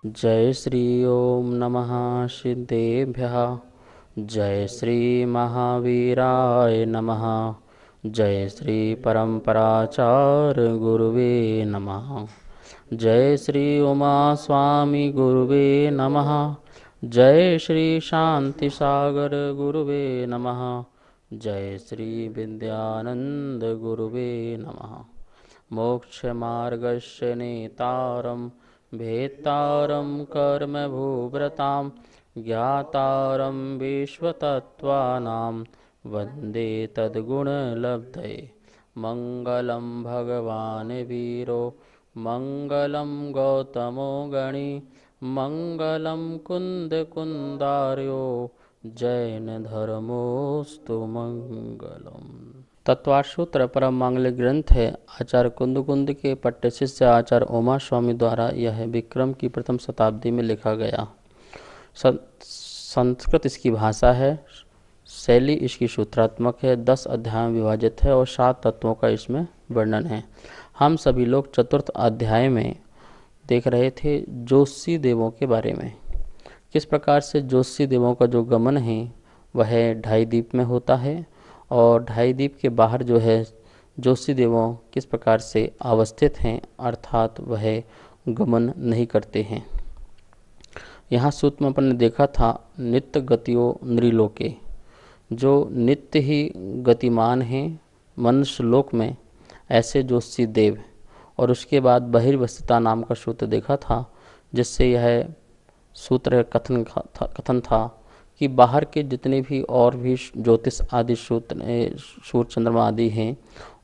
जय श्री ओम नमः सिद्धेभ्यः। जय श्री महावीराय नमः। जय श्री परम्पराचार्य गुरुवे नमः। जय श्री उमा स्वामी गुरुवे नमः। जय श्री शांति सागर गुरुवे नमः। जय श्री विद्यानंद गुरुवे नमः। मोक्ष मार्गस्य नेतारं भेत्तारं कर्मभूव्रतां ज्ञातारं विश्वतत्त्वानां वन्दे तद्गुणलब्धये। मङ्गलं भगवान् वीरो मङ्गलं गौतमो गणी मङ्गलं कुन्दकुन्दार्यो जैन धर्मोस्तु मंगलम। तत्वार्थ सूत्र परम मांगलिक ग्रंथ है। आचार्य कुंद के पट्टे शिष्य आचार्य उमा स्वामी द्वारा यह विक्रम की प्रथम शताब्दी में लिखा गया। संस्कृत इसकी भाषा है। शैली इसकी सूत्रात्मक है। 10 अध्याय में विभाजित है और 7 तत्वों का इसमें वर्णन है। हम सभी लोग चतुर्थ अध्याय में देख रहे थे ज्योतिषी देवों के बारे में। किस प्रकार से ज्योतिषी देवों का जो गमन है वह 2.5 दीप में होता है और 2.5 दीप के बाहर जो है ज्योतिषी देवों किस प्रकार से अवस्थित हैं, अर्थात वह गमन नहीं करते हैं। यहाँ सूत्र में अपन ने देखा था नित्य गतियो नृलोके, जो नित्य ही गतिमान हैं मनुष्य लोक में, ऐसे ज्योतिषी देव। और उसके बाद बहिर्वस्थिता नाम का सूत्र देखा था, जिससे यह सूत्र कथन था कि बाहर के जितने भी और भी ज्योतिष आदि सूर्य चंद्रमा आदि हैं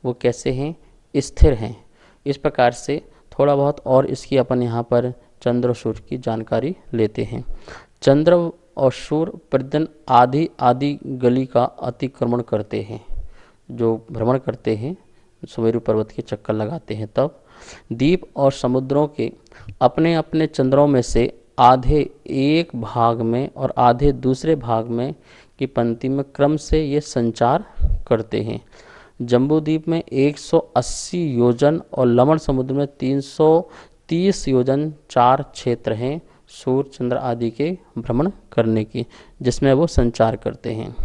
वो कैसे हैं, स्थिर हैं। इस प्रकार से थोड़ा बहुत और इसकी अपन यहाँ पर चंद्र और सूर्य की जानकारी लेते हैं। चंद्र और सूर्य प्रतिदिन आधी आधी गली का अतिक्रमण करते हैं, जो भ्रमण करते हैं, सुमेरु पर्वत के चक्कर लगाते हैं। तब द्वीप और समुद्रों के अपने अपने चंद्रों में से आधे एक भाग में और आधे दूसरे भाग में की पंक्ति में क्रम से ये संचार करते हैं। जम्बू द्वीप में 180 योजन और लवण समुद्र में 330 योजन 4 क्षेत्र हैं सूर्य चंद्र आदि के भ्रमण करने की, जिसमें वो संचार करते हैं।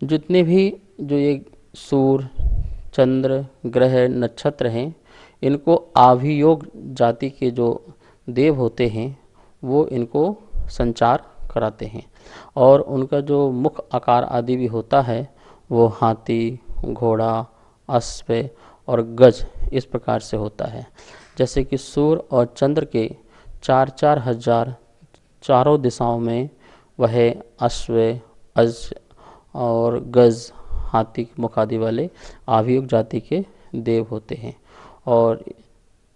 जितने भी जो ये सूर्य चंद्र ग्रह नक्षत्र हैं, इनको आभियोग जाति के जो देव होते हैं वो इनको संचार कराते हैं। और उनका जो मुख आकार आदि भी होता है वो हाथी, घोड़ा, अश्व और गज इस प्रकार से होता है। जैसे कि सूर्य और चंद्र के 4-4 हजार चारों दिशाओं में वह अश्व, अज और गज, हाथी के मुख आदि वाले आभियोग जाति के देव होते हैं। और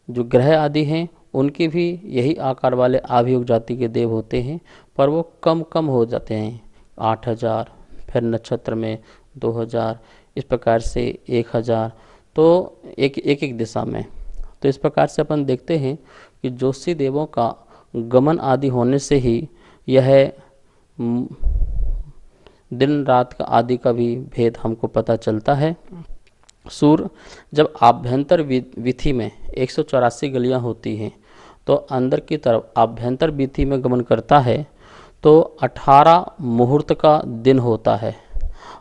जो ग्रह आदि हैं उनके भी यही आकार वाले आभियोग जाति के देव होते हैं, पर वो कम कम हो जाते हैं। 8000, फिर नक्षत्र में 2000, इस प्रकार से 1000, तो एक दिशा में। तो इस प्रकार से अपन देखते हैं कि ज्योतिषी देवों का गमन आदि होने से ही यह दिन रात का आदि का भी भेद हमको पता चलता है। सूर्य जब आभ्यंतर विधि में 184 गलियां होती हैं तो अंदर की तरफ आभ्यंतर विधि में गमन करता है तो 18 मुहूर्त का दिन होता है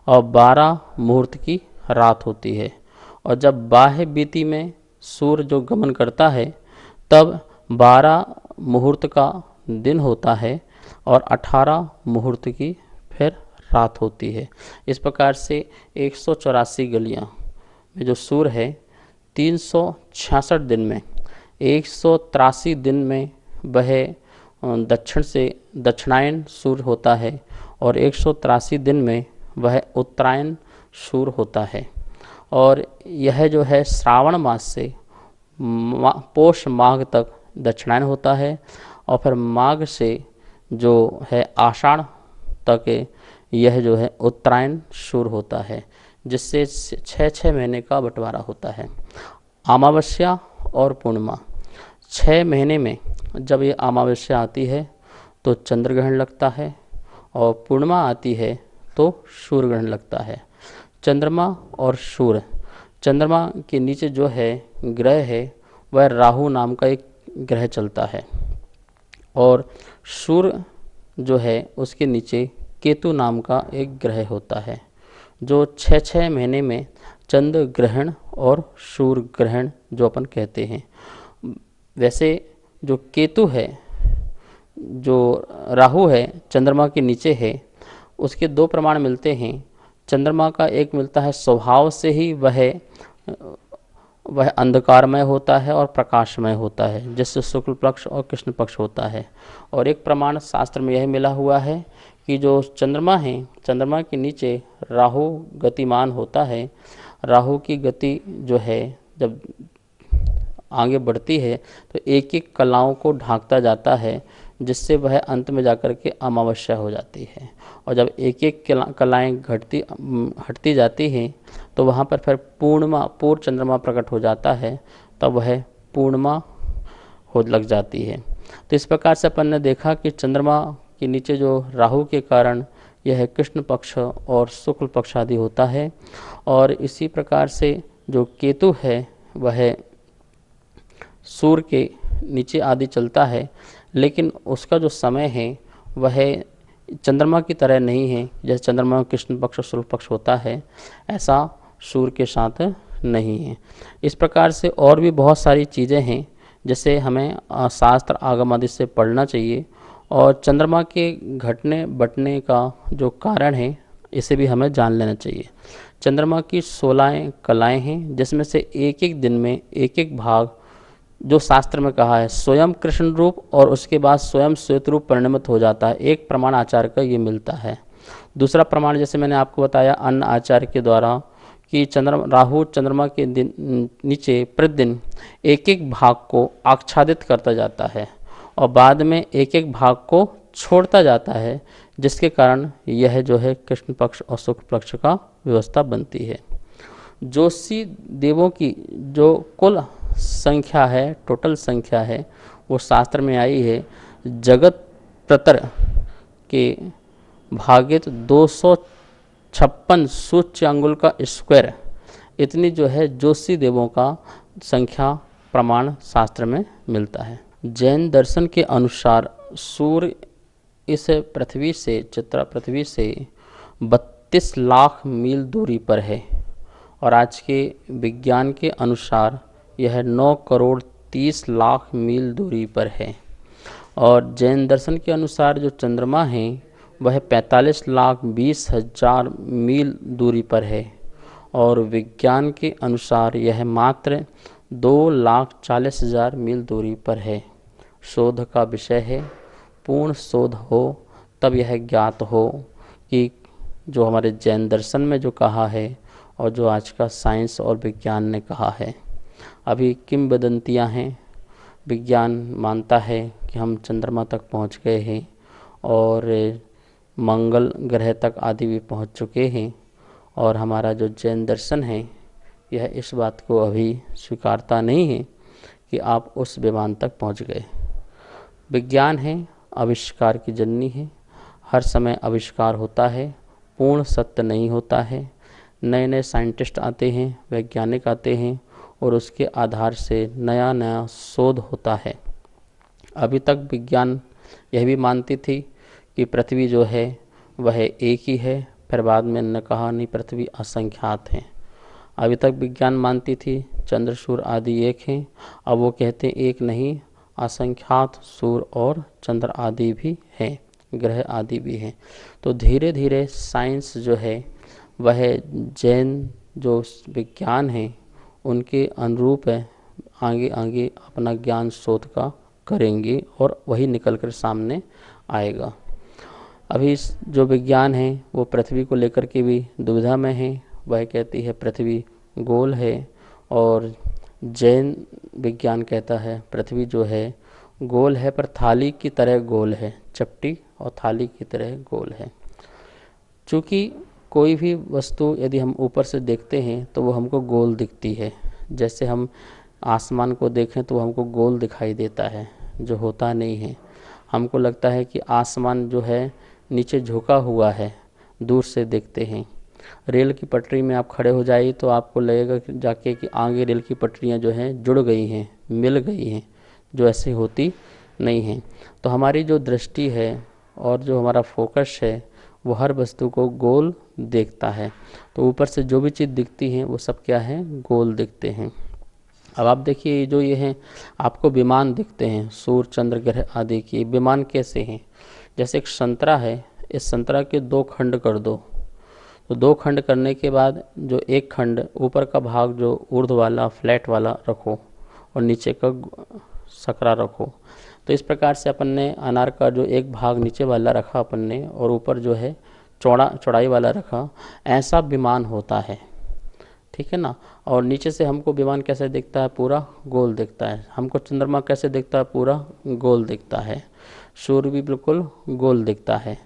और 12 मुहूर्त की रात होती है। और जब बाह्य विधि में सूर्य जो गमन करता है तब 12 मुहूर्त का दिन होता है और 18 मुहूर्त की फिर रात होती है। इस प्रकार से 184 गलियां में जो सूर्य है 366 दिन में 183 दिन में वह दक्षिण से दक्षिणायन सूर्य होता है और 183 दिन में वह उत्तरायण सूर्य होता है। और यह जो है श्रावण मास से पौष माघ तक दक्षिणायन होता है और फिर माघ से जो है आषाढ़ तक यह जो है उत्तरायण सूर्य होता है, जिससे 6 महीने का बंटवारा होता है। अमावस्या और पूर्णिमा 6 महीने में जब ये अमावस्या आती है तो चंद्र ग्रहण लगता है और पूर्णिमा आती है तो सूर्य ग्रहण लगता है। चंद्रमा और सूर्य, चंद्रमा के नीचे जो है ग्रह है वह राहु नाम का एक ग्रह चलता है। और सूर्य जो है उसके नीचे केतु नाम का एक ग्रह होता है, जो 6-6 महीने में चंद्र ग्रहण और सूर्य ग्रहण जो अपन कहते हैं। वैसे जो केतु है, जो राहु है, चंद्रमा के नीचे है, उसके दो प्रमाण मिलते हैं। चंद्रमा का एक मिलता है स्वभाव से ही वह अंधकारमय होता है और प्रकाशमय होता है, जिससे शुक्ल पक्ष और कृष्ण पक्ष होता है। और एक प्रमाण शास्त्र में यह मिला हुआ है कि जो चंद्रमा है, चंद्रमा के नीचे राहु गतिमान होता है। राहु की गति जो है जब आगे बढ़ती है तो एक एक कलाओं को ढांकता जाता है, जिससे वह अंत में जाकर के अमावस्या हो जाती है। और जब एक एक कलाएँ हटती जाती हैं तो वहाँ पर फिर पूर्ण चंद्रमा प्रकट हो जाता है, तब वह पूर्णिमा हो लग जाती है। तो इस प्रकार से अपन ने देखा कि चंद्रमा के नीचे जो राहु के कारण यह कृष्ण पक्ष और शुक्ल पक्ष आदि होता है। और इसी प्रकार से जो केतु है वह सूर्य के नीचे आदि चलता है, लेकिन उसका जो समय है वह चंद्रमा की तरह नहीं है। जैसे चंद्रमा में कृष्ण पक्ष और शुक्ल पक्ष होता है, ऐसा सूर्य के साथ नहीं है। इस प्रकार से और भी बहुत सारी चीज़ें हैं जैसे हमें शास्त्र आगम आदि से पढ़ना चाहिए। और चंद्रमा के घटने बटने का जो कारण है इसे भी हमें जान लेना चाहिए। चंद्रमा की 16 कलाएँ हैं, जिसमें से एक एक दिन में एक एक भाग जो शास्त्र में कहा है स्वयं कृष्ण रूप और उसके बाद स्वयं श्वेत रूप परिणमित हो जाता है। एक प्रमाण आचार्य का ये मिलता है। दूसरा प्रमाण जैसे मैंने आपको बताया अन्य आचार्य के द्वारा कि राहु चंद्रमा के दिन नीचे प्रतिदिन एक एक भाग को आच्छादित करता जाता है और बाद में एक एक भाग को छोड़ता जाता है, जिसके कारण यह जो है कृष्ण पक्ष और शुक्ल पक्ष का व्यवस्था बनती है। ज्योतिषी देवों की जो कुल संख्या है, टोटल संख्या है, वो शास्त्र में आई है। जगत प्रतर के भागित 256 सूच्य अंगुल का स्क्वायर, इतनी जो है ज्योतिषी देवों का संख्या प्रमाण शास्त्र में मिलता है। जैन दर्शन के अनुसार सूर्य इस पृथ्वी से 32 लाख मील दूरी पर है और आज के विज्ञान के अनुसार यह 9 करोड़ 30 लाख मील दूरी पर है। और जैन दर्शन के अनुसार जो चंद्रमा है वह 45 लाख 20 हजार मील दूरी पर है और विज्ञान के अनुसार यह मात्र 2 लाख 40 हजार मील दूरी पर है। शोध का विषय है, पूर्ण शोध हो तब यह ज्ञात हो कि जो हमारे जैन दर्शन में जो कहा है और जो आज का साइंस और विज्ञान ने कहा है। अभी किंवदंतियाँ हैं, विज्ञान मानता है कि हम चंद्रमा तक पहुंच गए हैं और मंगल ग्रह तक आदि भी पहुंच चुके हैं, और हमारा जो जैन दर्शन है यह इस बात को अभी स्वीकारता नहीं है कि आप उस विमान तक पहुंच गए। विज्ञान है, आविष्कार की जननी है, हर समय आविष्कार होता है, पूर्ण सत्य नहीं होता है। नए नए साइंटिस्ट आते हैं, वैज्ञानिक आते हैं और उसके आधार से नया नया शोध होता है। अभी तक विज्ञान यह भी मानती थी कि पृथ्वी जो है वह एक ही है, फिर बाद में न कहा नहीं पृथ्वी असंख्यात है। अभी तक विज्ञान मानती थी चंद्र सूर्य आदि एक हैं, अब वो कहते हैं एक नहीं, असंख्यात सूर्य और चंद्र आदि भी हैं, ग्रह आदि भी हैं। तो धीरे धीरे साइंस जो है वह जैन जो विज्ञान है उनके अनुरूप है, आगे आगे अपना ज्ञान शोध का करेंगे और वही निकल कर सामने आएगा। अभी जो विज्ञान है वो पृथ्वी को लेकर के भी दुविधा में है। वह कहती है पृथ्वी गोल है और जैन विज्ञान कहता है पृथ्वी जो है गोल है पर थाली की तरह गोल है, चपटी और थाली की तरह गोल है। चूँकि कोई भी वस्तु यदि हम ऊपर से देखते हैं तो वो हमको गोल दिखती है। जैसे हम आसमान को देखें तो वो हमको गोल दिखाई देता है, जो होता नहीं है। हमको लगता है कि आसमान जो है नीचे झुका हुआ है, दूर से देखते हैं। रेल की पटरी में आप खड़े हो जाइए तो आपको लगेगा कि जाके कि आगे रेल की पटरियां जो हैं जुड़ गई हैं, मिल गई हैं, जो ऐसे होती नहीं है। तो हमारी जो दृष्टि है और जो हमारा फोकस है वो हर वस्तु को गोल देखता है। तो ऊपर से जो भी चीज़ दिखती हैं वो सब क्या है, गोल दिखते हैं। अब आप देखिए जो ये हैं, आपको विमान दिखते हैं, सूर्य चंद्र ग्रह आदि की विमान कैसे हैं। जैसे एक संतरा है, इस संतरा के दो खंड कर दो, तो दो खंड करने के बाद जो एक खंड ऊपर का भाग जो ऊर्ध्व वाला फ्लैट वाला रखो और नीचे का सकरा रखो। तो इस प्रकार से अपन ने अनार का जो एक भाग नीचे वाला रखा अपन ने और ऊपर जो है चौड़ाई वाला रखा, ऐसा विमान होता है, ठीक है ना। और नीचे से हमको विमान कैसे दिखता है, पूरा गोल दिखता है। हमको चंद्रमा कैसे दिखता है, पूरा गोल दिखता है। सूर्य भी बिल्कुल गोल दिखता है,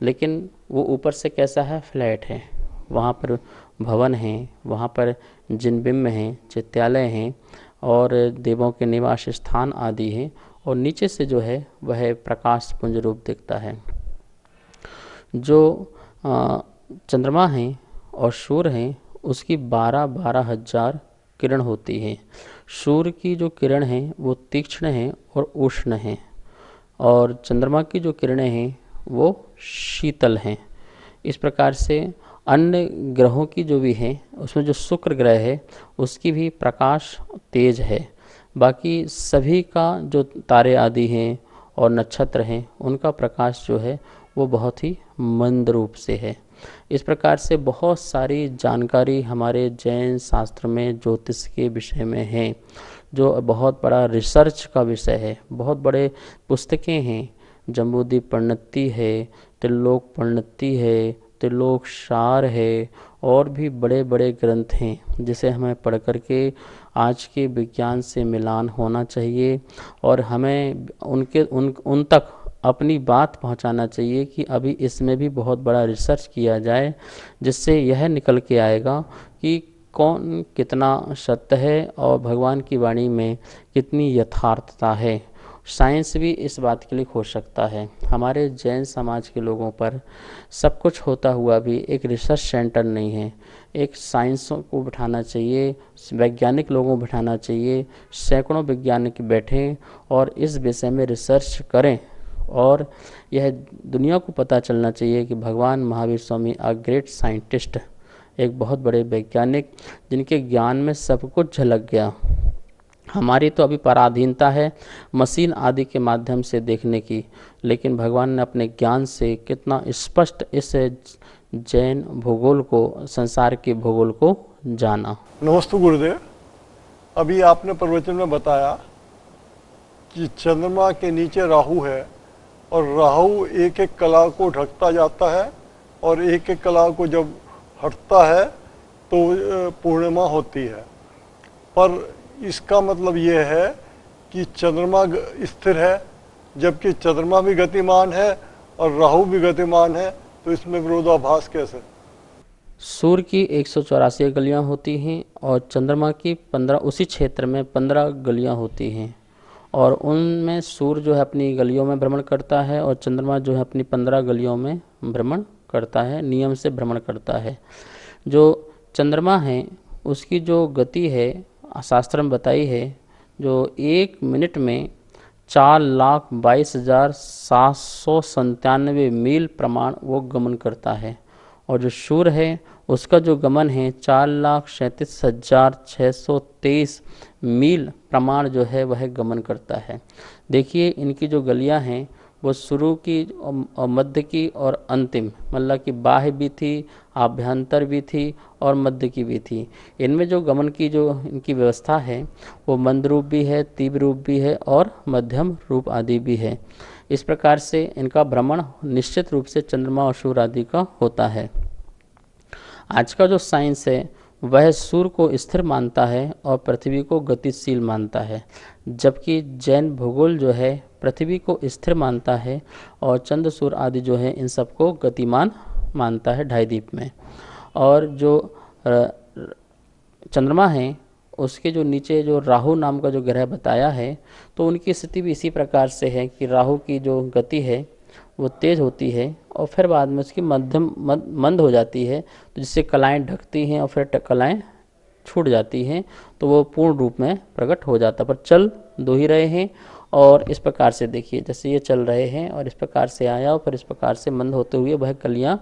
लेकिन वो ऊपर से कैसा है, फ्लैट है। वहाँ पर भवन हैं, वहाँ पर जिनबिंब हैं, चित्यालय हैं और देवों के निवास स्थान आदि हैं, और नीचे से जो है वह प्रकाश पुंज रूप दिखता है। जो चंद्रमा हैं और सूर्य हैं उसकी 12-12 हजार किरण होती हैं। सूर्य की जो किरण हैं वो तीक्ष्ण हैं और उष्ण हैं, और चंद्रमा की जो किरणें हैं वो शीतल हैं। इस प्रकार से अन्य ग्रहों की जो भी हैं उसमें जो शुक्र ग्रह है उसकी भी प्रकाश तेज है। बाकी सभी का जो तारे आदि हैं और नक्षत्र हैं उनका प्रकाश जो है वो बहुत ही मंद रूप से है। इस प्रकार से बहुत सारी जानकारी हमारे जैन शास्त्र में ज्योतिष के विषय में है, जो बहुत बड़ा रिसर्च का विषय है। बहुत बड़े पुस्तकें हैं, जम्बूद्वीप प्रणति है, त्रिलोक प्रणति है, त्रिलोक सार है, और भी बड़े बड़े ग्रंथ हैं जिसे हमें पढ़ करके आज के विज्ञान से मिलान होना चाहिए, और हमें उन तक अपनी बात पहुंचाना चाहिए कि अभी इसमें भी बहुत बड़ा रिसर्च किया जाए, जिससे यह निकल के आएगा कि कौन कितना सत्य है और भगवान की वाणी में कितनी यथार्थता है। साइंस भी इस बात के लिए हो सकता है। हमारे जैन समाज के लोगों पर सब कुछ होता हुआ भी एक रिसर्च सेंटर नहीं है। एक साइंस को बिठाना चाहिए, वैज्ञानिक लोगों को बिठाना चाहिए, सैकड़ों वैज्ञानिक बैठें और इस विषय में रिसर्च करें, और यह दुनिया को पता चलना चाहिए कि भगवान Mahavir Swami a great scientist, एक बहुत बड़े वैज्ञानिक जिनके ज्ञान में सब कुछ झलक गया। हमारी तो अभी पराधीनता है मशीन आदि के माध्यम से देखने की, लेकिन भगवान ने अपने ज्ञान से कितना स्पष्ट इस जैन भूगोल को, संसार के भूगोल को जाना। नमस्ते गुरुदेव। अभी आपने प्रवचन में बताया कि चंद्रमा के नीचे राहु है और राहु एक एक कला को ढकता जाता है, और एक एक कला को जब हटता है तो पूर्णिमा होती है। पर इसका मतलब ये है कि चंद्रमा स्थिर है, जबकि चंद्रमा भी गतिमान है और राहु भी गतिमान है, तो इसमें विरोधाभास कैसे? सूर्य की 184 गलियां होती हैं और चंद्रमा की 15, उसी क्षेत्र में 15 गलियां होती हैं, और उनमें सूर्य जो है अपनी गलियों में भ्रमण करता है और चंद्रमा जो है अपनी 15 गलियों में भ्रमण करता है, नियम से भ्रमण करता है। जो चंद्रमा है उसकी जो गति है शास्त्र में बताई है, जो 1 मिनट में 4,22,797 मील प्रमाण वो गमन करता है, और जो सूर्य है उसका जो गमन है 4,37,623 मील प्रमाण जो है वह गमन करता है। देखिए इनकी जो गलियां हैं वो शुरू की और मध्य की और अंतिम, मतलब कि बाह्य भी थी, आभ्यंतर भी थी और मध्य की भी थी। इनमें जो गमन की जो इनकी व्यवस्था है वो मंद रूप भी है, तीव्र रूप भी है और मध्यम रूप आदि भी है। इस प्रकार से इनका भ्रमण निश्चित रूप से चंद्रमा और सूर्य आदि का होता है। आज का जो साइंस है वह सूर्य को स्थिर मानता है और पृथ्वी को गतिशील मानता है, जबकि जैन भूगोल जो है पृथ्वी को स्थिर मानता है और चंद्र सूर्य आदि जो है इन सबको गतिमान मानता है ढाईद्वीप में। और जो चंद्रमा है उसके जो नीचे जो राहु नाम का जो ग्रह बताया है, तो उनकी स्थिति भी इसी प्रकार से है कि राहु की जो गति है वो तेज़ होती है और फिर बाद में उसकी मंद हो जाती है, तो जिससे कलाएं ढकती हैं और फिर कलाएं छूट जाती हैं, तो वो पूर्ण रूप में प्रकट हो जाता। पर चल दो ही रहे हैं और इस प्रकार से देखिए जैसे ये चल रहे हैं और इस प्रकार से आया और फिर इस प्रकार से मंद होते हुए वह कलियाँ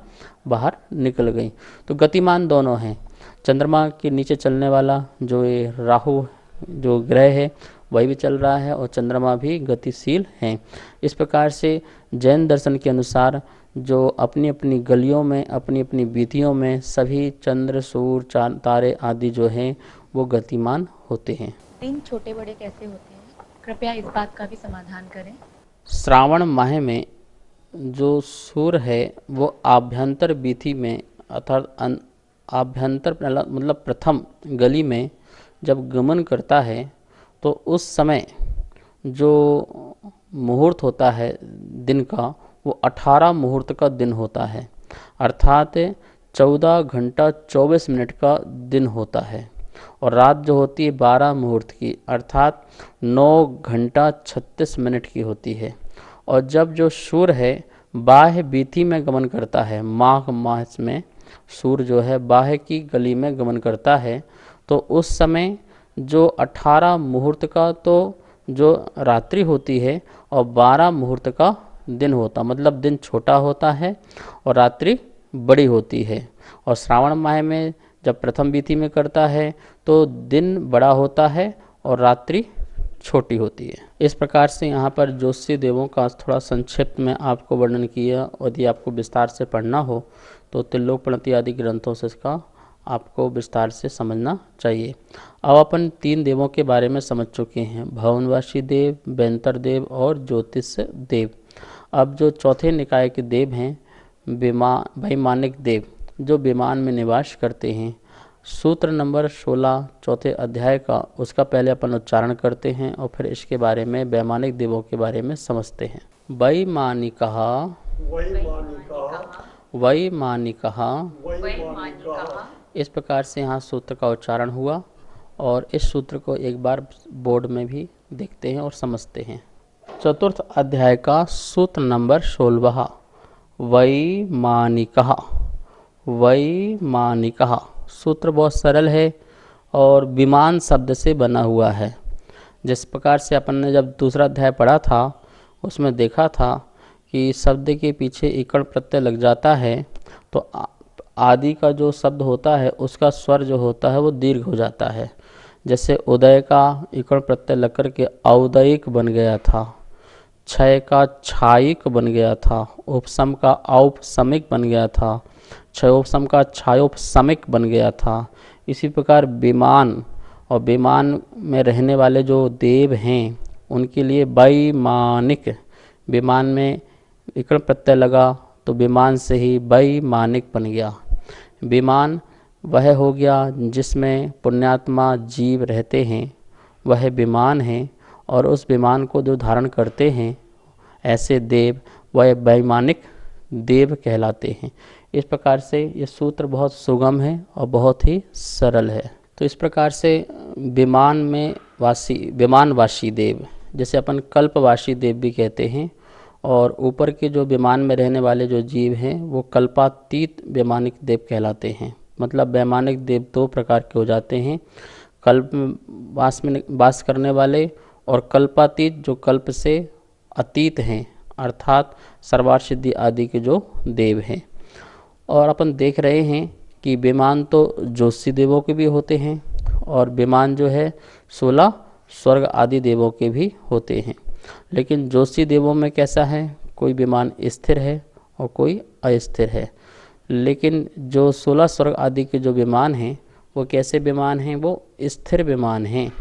बाहर निकल गई। तो गतिमान दोनों हैं। चंद्रमा के नीचे चलने वाला जो ये राहु जो ग्रह है वही भी चल रहा है और चंद्रमा भी गतिशील हैं। इस प्रकार से जैन दर्शन के अनुसार जो अपनी अपनी गलियों में अपनी अपनी वीथियों में सभी चंद्र सूर्य तारे आदि जो हैं वो गतिमान होते हैं। दिन छोटे बड़े कैसे होते हैं, कृपया इस बात का भी समाधान करें। श्रावण माह में जो सूर्य है वो आभ्यंतर वीथि में अर्थात आभ्यंतर मतलब प्रथम गली में जब गमन करता है तो उस समय जो मुहूर्त होता है दिन का वो 18 मुहूर्त का दिन होता है, अर्थात 14 घंटा 24 मिनट का दिन होता है। और रात जो होती है 12 मुहूर्त की अर्थात 9 घंटा 36 मिनट की होती है। और जब जो सूर्य है बाह्य वीथि में गमन करता है, माघ मास में सूर्य जो है बाह्य की गली में गमन करता है तो उस समय जो 18 मुहूर्त का तो जो रात्रि होती है और 12 मुहूर्त का दिन होता, मतलब दिन छोटा होता है और रात्रि बड़ी होती है। और श्रावण माह में जब प्रथम वीथि में करता है तो दिन बड़ा होता है और रात्रि छोटी होती है। इस प्रकार से यहाँ पर ज्योतिषी देवों का थोड़ा संक्षिप्त में आपको वर्णन किया और यदि आपको विस्तार से पढ़ना हो तो त्रिलोक प्रणति आदि ग्रंथों से इसका आपको विस्तार से समझना चाहिए। अब अपन 3 देवों के बारे में समझ चुके हैं, भवनवासी देव, बेंतर देव और ज्योतिष देव। अब जो चौथे निकाय के देव हैं वैमानिक देव जो विमान में निवास करते हैं। सूत्र नंबर 16 चौथे अध्याय का उसका पहले अपन उच्चारण करते हैं और फिर इसके बारे में वैमानिक देवों के बारे में समझते हैं। वैमानिकः इस प्रकार से यहाँ सूत्र का उच्चारण हुआ और इस सूत्र को एक बार बोर्ड में भी देखते हैं और समझते हैं। चतुर्थ अध्याय का सूत्र नंबर 16 वैमानिकः सूत्र बहुत सरल है और विमान शब्द से बना हुआ है। जिस प्रकार से अपन ने जब दूसरा अध्याय पढ़ा था उसमें देखा था कि शब्द के पीछे इकड़ प्रत्यय लग जाता है तो आदि का जो शब्द होता है उसका स्वर जो होता है वो दीर्घ हो जाता है। जैसे उदय का इकड़ प्रत्यय लग कर के औदयिक बन गया था, क्षय का छायिक बन गया था, उपसम का औपसमिक बन गया था, क्षयोपसम का क्षयोपसमिक बन गया था। इसी प्रकार विमान और विमान में रहने वाले जो देव हैं उनके लिए वैमानिक, विमान में इकड़ प्रत्यय लगा तो विमान से ही वैमानिक बन गया। विमान वह हो गया जिसमें पुण्यात्मा जीव रहते हैं, वह विमान है और उस विमान को जो धारण करते हैं ऐसे देव वह वैमानिक देव कहलाते हैं। इस प्रकार से ये सूत्र बहुत सुगम है और बहुत ही सरल है। तो इस प्रकार से विमानवासी देव जैसे अपन कल्पवासी देव भी कहते हैं और ऊपर के जो विमान में रहने वाले जो जीव हैं वो कल्पातीत वैमानिक देव कहलाते हैं। मतलब वैमानिक देव 2 प्रकार के हो जाते हैं, कल्प में वास करने वाले और कल्पातीत जो कल्प से अतीत हैं अर्थात सर्वार्थ सिद्धि आदि के जो देव हैं। और अपन देख रहे हैं कि विमान तो ज्योतिषी देवों के भी होते हैं और विमान जो है 16 स्वर्ग आदि देवों के भी होते हैं। लेकिन ज्योतिषी देवों में कैसा है, कोई विमान स्थिर है और कोई अस्थिर है। लेकिन जो 16 स्वर्ग आदि के जो विमान हैं वो कैसे विमान हैं, वो स्थिर विमान हैं,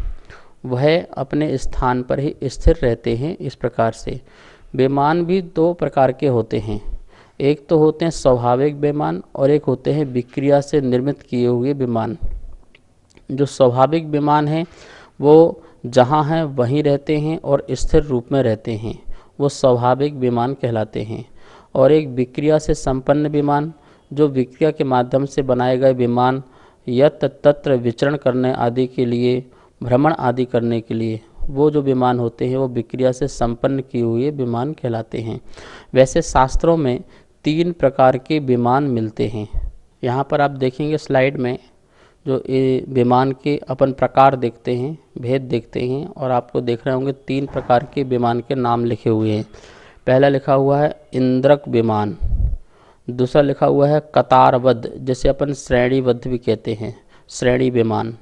वह अपने स्थान पर ही स्थिर रहते हैं। इस प्रकार से विमान भी 2 प्रकार के होते हैं, एक तो होते हैं स्वाभाविक विमान और एक होते हैं विक्रिया से निर्मित किए हुए विमान। जो स्वाभाविक विमान हैं वो जहाँ हैं वहीं रहते हैं और स्थिर रूप में रहते हैं, वो स्वाभाविक विमान कहलाते हैं। और एक विक्रिया से संपन्न विमान, जो विक्रिया के माध्यम से बनाए गए विमान यत्र तत्र विचरण करने आदि के लिए, भ्रमण आदि करने के लिए वो जो विमान होते हैं वो विक्रिया से संपन्न किए हुए विमान कहलाते हैं। वैसे शास्त्रों में 3 प्रकार के विमान मिलते हैं। यहाँ पर आप देखेंगे स्लाइड में जो ये विमान के अपन प्रकार देखते हैं, भेद देखते हैं, और आपको देख रहे होंगे 3 प्रकार के विमान के नाम लिखे हुए हैं। पहला लिखा हुआ है इंद्रक विमान, दूसरा लिखा हुआ है कतारबद्ध, जैसे अपन श्रेणीबद्ध भी कहते हैं, श्रेणी विमान,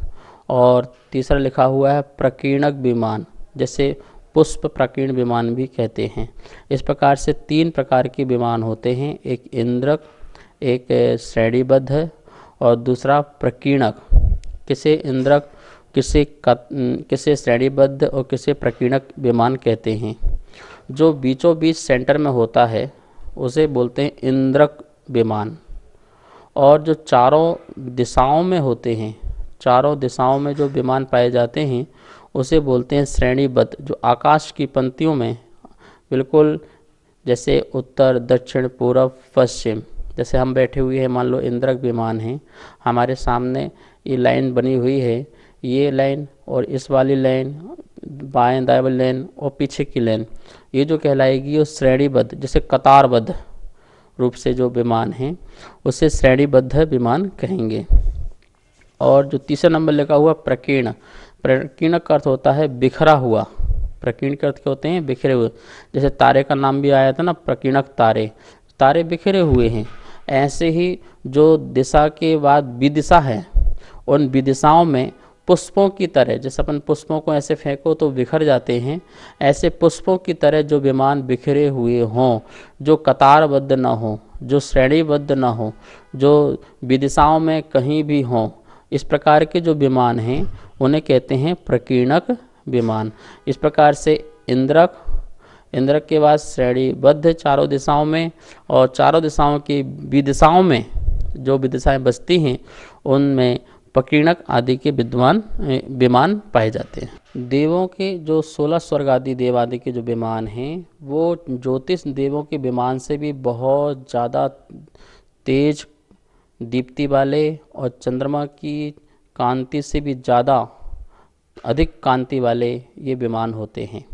और तीसरा लिखा हुआ है प्रकीर्णक विमान, जैसे पुष्प प्रकीर्ण विमान भी कहते हैं। इस प्रकार से 3 प्रकार के विमान होते हैं, एक इंद्रक, एक श्रेणीबद्ध है, और दूसरा प्रकीर्णक। किसे इंद्रक, किसे श्रेणीबद्ध और किसे प्रकीर्णक विमान कहते हैं। जो बीचों बीच सेंटर में होता है उसे बोलते हैं इंद्रक विमान, और जो चारों दिशाओं में होते हैं, चारों दिशाओं में जो विमान पाए जाते हैं उसे बोलते हैं श्रेणीबद्ध। जो आकाश की पंक्तियों में बिल्कुल जैसे उत्तर, दक्षिण, पूर्व, पश्चिम, जैसे हम बैठे हुए हैं, मान लो इंद्रक विमान है, हमारे सामने ये लाइन बनी हुई है, ये लाइन और इस वाली लाइन, बाएं दाएं वाली लाइन और पीछे की लाइन, ये जो कहलाएगी वो श्रेणीबद्ध, जैसे कतारबद्ध रूप से जो विमान है उसे श्रेणीबद्ध विमान कहेंगे। और जो तीसरा नंबर लिखा हुआ प्रकीर्ण, प्रकीर्ण का अर्थ होता है बिखरा हुआ। प्रकीर्ण के अर्थ क्या होते हैं? बिखरे हुए। जैसे तारे का नाम भी आया था ना, प्रकीर्णक तारे, तारे बिखरे हुए हैं। ऐसे ही जो दिशा के बाद विदिशा है, उन विदिशाओं में पुष्पों की तरह, जैसे अपन पुष्पों को ऐसे फेंको तो बिखर जाते हैं, ऐसे पुष्पों की तरह जो विमान बिखरे हुए हों, जो कतारबद्ध न हो, जो श्रेणीबद्ध न हो, जो विदिशाओं में कहीं भी हों, इस प्रकार के जो विमान हैं उन्हें कहते हैं प्रकीर्णक विमान। इस प्रकार से इंद्रक, इंद्रक के बाद श्रेणीबद्ध चारों दिशाओं में, और चारों दिशाओं की विदिशाओं में जो विदिशाएं बसती हैं उनमें प्रकीर्णक आदि के विमान पाए जाते हैं। देवों के जो 16 स्वर्ग आदि देव आदि के जो विमान हैं वो ज्योतिष देवों के विमान से भी बहुत ज़्यादा तेज दीप्ति वाले और चंद्रमा की कांति से भी ज़्यादा अधिक कांति वाले ये विमान होते हैं।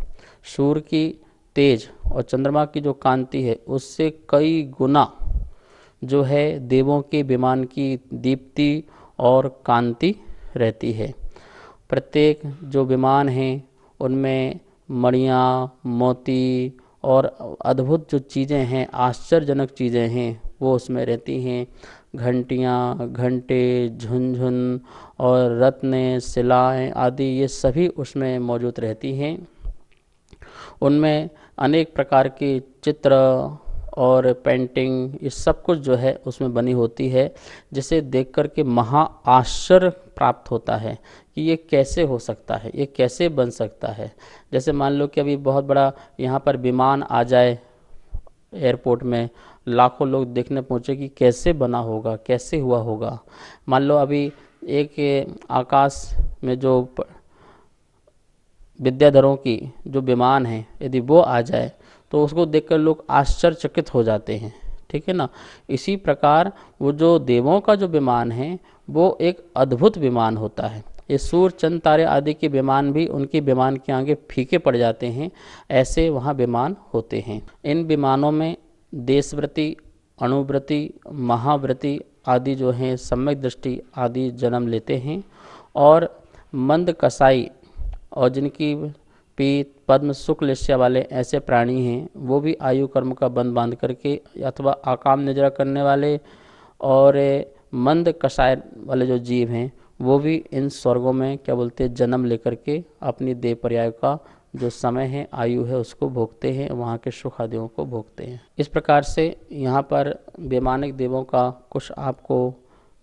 सूर्य की तेज और चंद्रमा की जो कांति है उससे कई गुना जो है देवों के विमान की दीप्ति और कांति रहती है। प्रत्येक जो विमान हैं उनमें मणियाँ, मोती और अद्भुत जो चीज़ें हैं, आश्चर्यजनक चीज़ें हैं वो उसमें रहती हैं। घंटियाँ, घंटे, झुनझुन और रत्न, शिलाएँ आदि ये सभी उसमें मौजूद रहती हैं। उनमें अनेक प्रकार के चित्र और पेंटिंग, ये सब कुछ जो है उसमें बनी होती है, जिसे देख कर के महा आश्चर्य प्राप्त होता है कि ये कैसे हो सकता है, ये कैसे बन सकता है। जैसे मान लो कि अभी बहुत बड़ा यहाँ पर विमान आ जाए एयरपोर्ट में, लाखों लोग देखने पहुँचे कि कैसे बना होगा, कैसे हुआ होगा। मान लो अभी एक आकाश में जो विद्याधरों की जो विमान है, यदि वो आ जाए तो उसको देखकर लोग आश्चर्यचकित हो जाते हैं, ठीक है ना। इसी प्रकार वो जो देवों का जो विमान है वो एक अद्भुत विमान होता है। ये सूर्य, चंद्र, तारे आदि के विमान भी उनके विमान के आगे फीके पड़ जाते हैं, ऐसे वहाँ विमान होते हैं। इन विमानों में देशव्रती, अणुव्रती, महाव्रती आदि जो हैं सम्यक दृष्टि आदि जन्म लेते हैं, और मंद कसाई और जिनकी पीत, पद्म, शुक्ल ईर्ष्या वाले ऐसे प्राणी हैं वो भी आयु कर्म का बंध बांध करके अथवा आकाम निद्रा करने वाले और मंद कषाय वाले जो जीव हैं वो भी इन स्वर्गों में क्या बोलते हैं जन्म लेकर के अपनी देह पर्याय का जो समय है, आयु है, उसको भोगते हैं, वहाँ के सुख आदियों को भोगते हैं। इस प्रकार से यहाँ पर वैमानिक देवों का कुछ आपको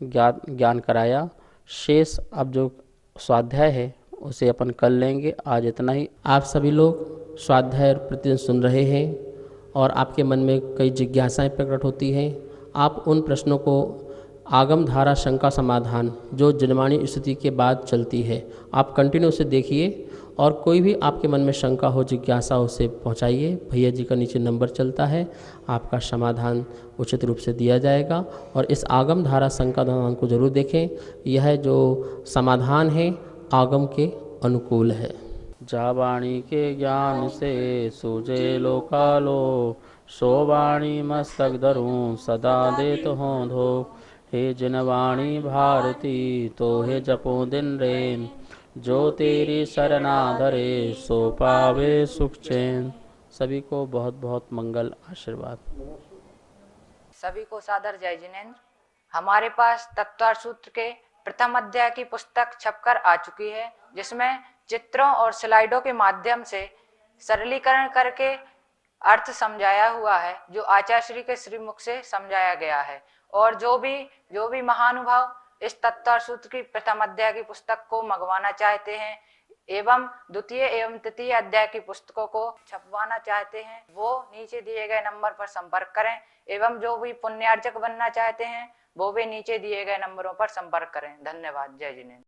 ज्ञान कराया। शेष अब जो स्वाध्याय है उसे अपन कर लेंगे। आज इतना ही। आप सभी लोग स्वाध्याय प्रतिदिन सुन रहे हैं और आपके मन में कई जिज्ञासाएं प्रकट होती हैं। आप उन प्रश्नों को आगम धारा शंका समाधान जो जनवाणी स्थिति के बाद चलती है, आप कंटिन्यू से देखिए, और कोई भी आपके मन में शंका हो, जिज्ञासा हो, उसे पहुँचाइए। भैया जी का नीचे नंबर चलता है, आपका समाधान उचित रूप से दिया जाएगा। और इस आगम धारा शंका समाधान को जरूर देखें। यह जो समाधान है आगम के अनुकूल है। जा वाणी के ज्ञान से सूझे लोकालो, सो वाणी मस्तक धरूं सदा देत हों धो। हे जिनवाणी भारती तो हे जपो दिन रैन, जो तेरी शरणा धरे सो पावे सुख चैन। सभी को बहुत बहुत मंगल आशीर्वाद। सभी को सादर जय जिनेन्द्र। हमारे पास तत्वार्थ सूत्र के प्रथम अध्याय की पुस्तक छपकर आ चुकी है, जिसमें चित्रों और स्लाइडों के माध्यम से सरलीकरण करके अर्थ समझाया हुआ है, जो आचार्य श्री के श्रीमुख से समझाया गया है। और जो भी महानुभाव इस तत्वार्थ सूत्र की प्रथम अध्याय की पुस्तक को मंगवाना चाहते हैं एवं द्वितीय एवं तृतीय अध्याय की पुस्तकों को छपवाना चाहते हैं, वो नीचे दिए गए नंबर पर संपर्क करें। एवं जो भी पुण्यार्जक बनना चाहते हैं वो भी नीचे दिए गए नंबरों पर संपर्क करें। धन्यवाद। जय जिनेन्द्र।